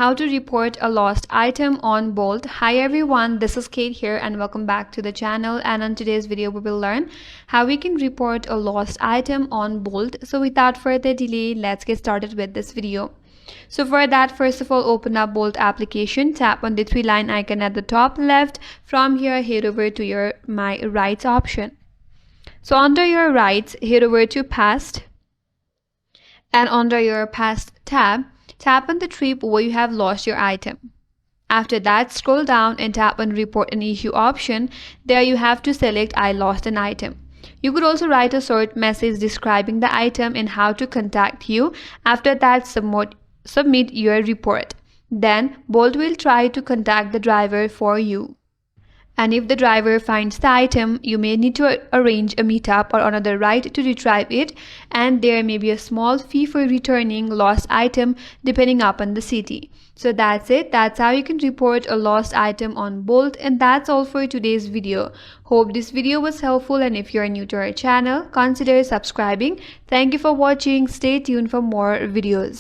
how to report a lost item on Bolt. Hi everyone, this is Kate here and welcome back to the channel. And in today's video we will learn how we can report a lost item on Bolt. So without further delay, let's get started with this video. So for that, first of all, open up Bolt application, tap on the three-line icon at the top left. From here, head over to your My Rights option. So under your rights, head over to Past, and under your Past tab, tap on the trip where you have lost your item. After that, scroll down and tap on Report an Issue option. There you have to select I lost an item. You could also write a short message describing the item and how to contact you. After that, submit your report. Then Bolt will try to contact the driver for you. And if the driver finds the item, you may need to arrange a meetup or another ride to retrieve it, and there may be a small fee for returning lost item depending upon the city. So that's it. That's how you can report a lost item on Bolt, and that's all for today's video. Hope this video was helpful, and if you're new to our channel, consider subscribing. Thank you for watching. Stay tuned for more videos.